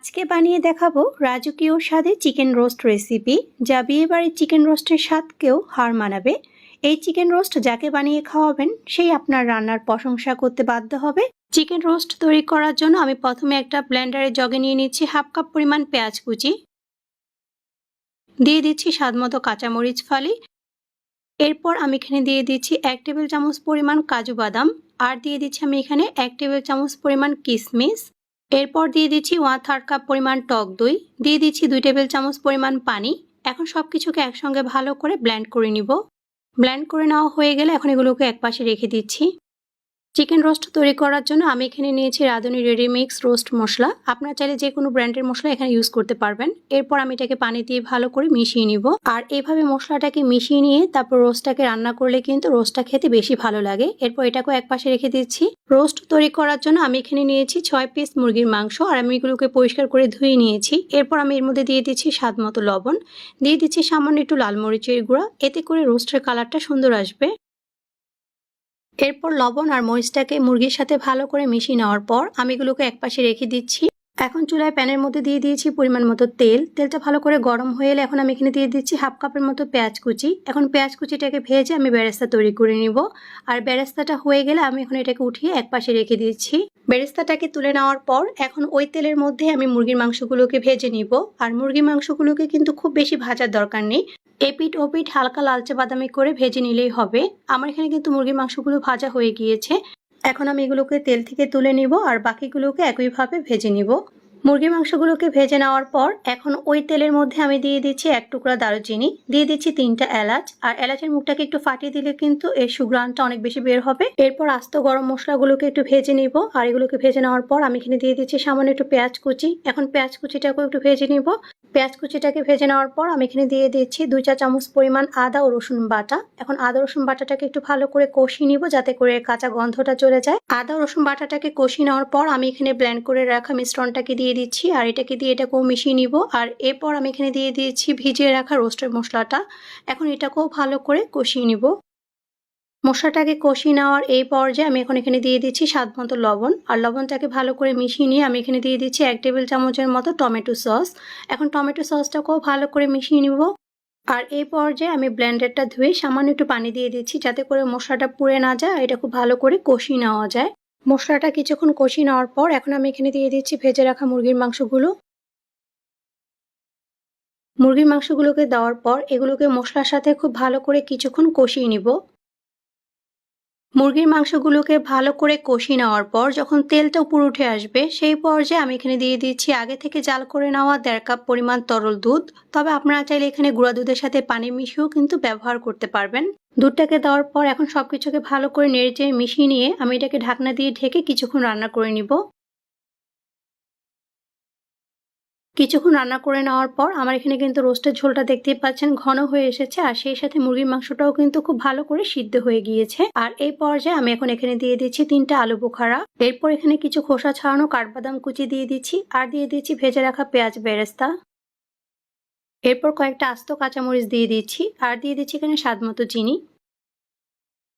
আজকে বানিয়ে দেখাবো রাজকীয় স্বাদে চিকেন রোস্ট রেসিপি, যা বিয়েবাড়ির চিকেন রোস্টের স্বাদকেও হার মানাবে। এই চিকেন রোস্ট যাকে বানিয়ে খাওয়াবেন সেই আপনার রান্নার প্রশংসা করতে বাধ্য হবে। চিকেন রোস্ট তৈরি করার জন্য আমি প্রথমে একটা ব্লেন্ডারের জগে নিয়ে নিচ্ছি হাফ কাপ পরিমাণ পেঁয়াজ কুচি, দিয়ে দিচ্ছি স্বাদমতো কাঁচামরিচ ফালি। এরপর আমি এখানে দিয়ে দিচ্ছি 1 টেবিল চামচ পরিমাণ কাজু বাদাম, আর দিয়ে দিচ্ছি আমি এখানে 1 টেবিল চামচ পরিমাণ কিশমিশ। এরপর দিয়ে দিচ্ছি 1/3 কাপ পরিমাণ টক দই, দিয়ে দিচ্ছি 2 টেবিল চামচ পরিমাণ পানি। এখন সবকিছুকে একসঙ্গে ভালো করে ব্লেন্ড করে নিব। ব্লেন্ড করে নেওয়া হয়ে গেলে এখন এগুলোকে একপাশে রেখে দিচ্ছি। চিকেন রোস্ট তৈরি করার জন্য আমি এখানে নিয়েছি রাঁধুনি রেডি মিক্স রোস্ট মশলা। আপনারা চাইলে যে কোনো ব্র্যান্ডের মশলা এখানে ইউজ করতে পারবেন। এরপর আমি এটাকে পানি দিয়ে ভালো করে মিশিয়ে নিব। আর এভাবে মশলাটাকে মিশিয়ে নিয়ে তারপর রোস্টটাকে রান্না করলে কিন্তু রোস্টটা খেতে বেশি ভালো লাগে। এরপর এটাকেও একপাশে রেখে দিচ্ছি। রোস্ট তৈরি করার জন্য আমি এখানে নিয়েছি 6 পিস মুরগির মাংস, আর আমি এগুলোকে পরিষ্কার করে ধুয়ে নিয়েছি। এরপর আমি এর মধ্যে দিয়ে দিচ্ছি স্বাদ মতো লবণ, দিয়ে দিচ্ছি সামান্য একটু লাল মরিচের গুঁড়া, এতে করে রোস্টের কালারটা সুন্দর আসবে। এরপর লবণ আর মরিচটাকে মুরগির সাথে ভালো করে মিশিয়ে নেওয়ার পর আমি এগুলোকে একপাশে রেখে দিচ্ছি। এখন চুলায় প্যানের মধ্যে দিয়ে দিয়েছি পরিমাণ মতো তেল। তেলটা ভালো করে গরম হয়ে এলে এখন আমি এখানে দিয়ে দিচ্ছি হাফ কাপের মতো পেঁয়াজ কুচি। এখন পেঁয়াজ কুচিটাকে ভেজে আমি বেরেস্তা তৈরি করে নিব। আর বেরেস্তাটা হয়ে গেলে আমি এখন এটাকে উঠিয়ে একপাশে রেখে দিচ্ছি। বেরেস্তাটাকে তুলে নেওয়ার পর এখন ওই তেলের মধ্যে আমি মুরগির মাংসগুলোকে ভেজে নিব। আর মুরগির মাংসগুলোকে কিন্তু খুব বেশি ভাজার দরকার নেই, এপিট ওপিট হালকা লালচে বাদামি করে ভেজে নিলেই হবে। আমার এখানে কিন্তু মুরগির মাংসগুলো ভাজা হয়ে গিয়েছে। এখন আমি এগুলোকে তেল থেকে তুলে নিব আর বাকিগুলোকে একইভাবে ভেজে নিব। মুরগির মাংসগুলোকে ভেজে নেওয়ার পর এখন ওই তেলের মধ্যে আমি দিয়ে দিচ্ছি 1 টুকরা দারুচিনি, দিয়ে দিচ্ছি 3টা এলাচ। আর এলাচের মুখটাকে একটু ফাটিয়ে দিলে কিন্তু এর সুঘ্রাণটা অনেক বেশি বের হবে। এরপর আস্ত গরম মশলাগুলোকে একটু ভেজে নিব। আর এগুলোকে ভেজে নেওয়ার পর আমি এখানে দিয়ে দিচ্ছি সামান্য একটু পেঁয়াজ কুচি। এখন পেঁয়াজ কুচিটাকেও একটু ভেজে নিব। পেঁয়াজ কুচিটাকে ভেজে নেওয়ার পর আমি এখানে দিয়ে দিচ্ছি 2 চা চামচ পরিমাণ আদা ও রসুন বাটা। এখন আদা রসুন বাটাটাকে একটু ভালো করে কষিয়ে নিব যাতে করে কাঁচা গন্ধটা চলে যায়। আদা রসুন বাটাটাকে কষিয়ে নেওয়ার পর আমি এখানে ব্লেন্ড করে রাখা মিশ্রণটাকে দিয়ে দিচ্ছি, আর এটাকেও মিশিয়ে নিব। আর এরপর আমি এখানে দিয়ে দিয়েছি ভিজিয়ে রাখা রোস্টের মশলাটা। এখন এটাকেও ভালো করে কষিয়ে নিব। মশলাটাকে কষিয়ে নেওয়ার এই পর্যায়ে আমি এখন এখানে দিয়ে দিচ্ছি স্বাদ মতো লবণ। আর লবণটাকে ভালো করে মিশিয়ে নিয়ে আমি এখানে দিয়ে দিচ্ছি 1 টেবিল চামচের মতো টমেটো সস। এখন টমেটো সসটাকেও ভালো করে মিশিয়ে নিব। আর এই পর্যায়ে আমি ব্লেন্ডারটা ধুয়ে সামান্য একটু পানি দিয়ে দিচ্ছি যাতে করে মশলাটা পুড়ে না যায়, এটা খুব ভালো করে কষিয়ে নেওয়া যায়। মশলাটা কিছুক্ষণ কষিয়ে নেওয়ার পর এখন আমি এখানে দিয়ে দিচ্ছি ভেজে রাখা মুরগির মাংসগুলো। মুরগির মাংসগুলোকে দেওয়ার পর এগুলোকে মশলার সাথে খুব ভালো করে কিছুক্ষণ কষিয়ে নিব। মুরগির মাংসগুলোকে ভালো করে কষিয়ে নেওয়ার পর যখন তেলটা উপরে উঠে আসবে সেই পর্যায়ে আমি এখানে দিয়ে দিচ্ছি আগে থেকে জাল করে নেওয়া 1.5 কাপ পরিমাণ তরল দুধ। তবে আপনারা চাইলে এখানে গুঁড়া দুধের সাথে পানি মিশিয়েও কিন্তু ব্যবহার করতে পারবেন। দুধটাকে দেওয়ার পর এখন সবকিছুকে ভালো করে নেড়েচেড়ে মিশিয়ে নিয়ে আমি এটাকে ঢাকনা দিয়ে ঢেকে কিছুক্ষণ রান্না করে নিব। কিছুক্ষণ রান্না করে নেওয়ার পর আমার এখানে কিন্তু রোস্টের ঝোলটা দেখতেই পাচ্ছেন ঘন হয়ে এসেছে, আর সেই সাথে মুরগির মাংসটাও কিন্তু খুব ভালো করে সিদ্ধ হয়ে গিয়েছে। আর এই পর্যায়ে আমি এখন এখানে দিয়ে দিচ্ছি 3টা আলু বোখারা। এরপর এখানে কিছু খোসা ছাড়ানো কাঠবাদাম কুচি দিয়ে দিচ্ছি, আর দিয়ে দিচ্ছি ভেজে রাখা পেঁয়াজ বেরেস্তা। এরপর কয়েকটা আস্ত কাঁচামরিচ দিয়ে দিচ্ছি, আর দিয়ে দিচ্ছি এখানে স্বাদ মতো চিনি।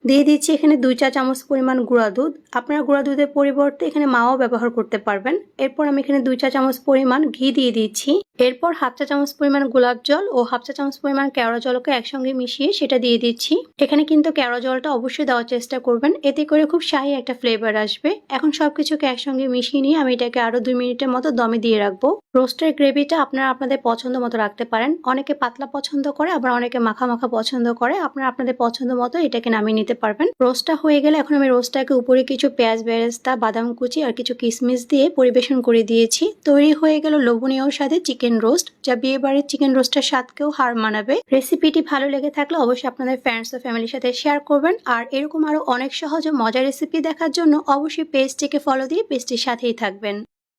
দিয়ে দিচ্ছি এখানে 2 চা চামচ পরিমাণ গুঁড়া দুধ। আপনারা গুঁড়া দুধের পরিবর্তে এখানে মাও ব্যবহার করতে পারবেন। এরপর আমি এখানে 2 চা চামচ পরিমাণ ঘি দিয়ে দিচ্ছি। এরপর হাফ চা চামচ পরিমাণ গোলাপ জল ও হাফ চা চামচ পরিমাণ কেওড়া জলকে একসঙ্গে মিশিয়ে সেটা দিয়ে দিচ্ছি। এখানে কিন্তু কেওড়া জলটা অবশ্যই দেওয়ার চেষ্টা করবেন, এতে করে খুব শাহি একটা ফ্লেভার আসবে। এখন সবকিছুকে একসঙ্গে মিশিয়ে নিয়ে আমি এটাকে আরো 2 মিনিটের মতো দমে দিয়ে রাখবো। রোস্টের গ্রেভিটা আপনারা আপনাদের পছন্দ মতো রাখতে পারেন। অনেকে পাতলা পছন্দ করে, আবার অনেকে মাখা মাখা পছন্দ করে। আপনারা আপনাদের পছন্দ মতো এটাকে নামিয়ে নিতে পারবেন। রোস্টটা হয়ে গেলে এখন আমি রোস্টটাকে উপরে কিছু পেঁয়াজ বেরেস্তা, বাদাম কুচি আর কিছু কিশমিশ দিয়ে পরিবেশন করে দিয়েছি। তৈরি হয়ে গেল লোভনীয় স্বাদে চিকেন রোস্ট, যা বিয়ে বাড়ির চিকেন রোস্টের স্বাদকেও হার মানাবে। রেসিপিটি ভালো লেগে থাকলে অবশ্যই আপনাদের ফ্রেন্ডস ও ফ্যামিলির সাথে শেয়ার করবেন। আর এরকম আরো অনেক সহজ ও মজার রেসিপি দেখার জন্য অবশ্যই পেজটিকে ফলো দিয়ে পেজটির সাথেই থাকবেন।